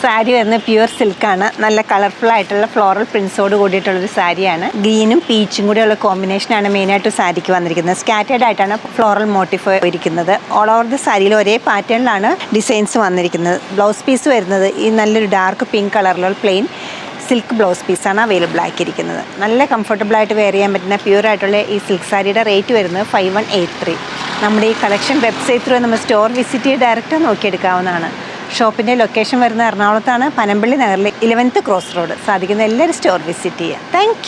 സാരി വരുന്നത് പ്യുവർ സിൽക്കാണ്. നല്ല കളർഫുൾ ആയിട്ടുള്ള ഫ്ലോറൽ പ്രിൻസോട് കൂടിയിട്ടുള്ളൊരു സാരിയാണ്. ഗ്രീനും പീച്ചും കൂടിയുള്ള കോമ്പിനേഷനാണ് മെയിനായിട്ട് സാരിക്ക് വന്നിരിക്കുന്നത്. സ്കാറ്റേഡ് ആയിട്ടാണ് ഫ്ലോറൽ മോട്ടിഫ് ഇരിക്കുന്നത്. ഓൾ ഓവർ ദി സാരിയിൽ ഒരേ പാറ്റേണിലാണ് ഡിസൈൻസ് വന്നിരിക്കുന്നത്. ബ്ലൗസ് പീസ് വരുന്നത് ഈ നല്ലൊരു ഡാർക്ക് പിങ്ക് കളറിലുള്ള പ്ലെയിൻ സിൽക്ക് ബ്ലൗസ് പീസാണ് അവൈലബിൾ ആക്കിയിരിക്കുന്നത്. നല്ല കംഫർട്ടബിളായിട്ട് വെയർ ചെയ്യാൻ പറ്റുന്ന പ്യൂർ ആയിട്ടുള്ള ഈ സിൽക്ക് സാരിയുടെ റേറ്റ് വരുന്നത് 5183. നമ്മുടെ ഈ കളക്ഷൻ വെബ്സൈറ്റ് ത്രൂ നമ്മൾ സ്റ്റോർ വിസിറ്റ് ചെയ്ത് ഡയറക്റ്റ് നോക്കിയെടുക്കാവുന്നതാണ്. ഷോപ്പിൻ്റെ ലൊക്കേഷൻ വരുന്നത് എറണാകുളത്താണ്, പനമ്പള്ളി നഗറിലെ 11th ക്രോസ് റോഡ്. സാധിക്കുന്ന എല്ലാവരും സ്റ്റോർ വിസിറ്റ് ചെയ്യുക. താങ്ക്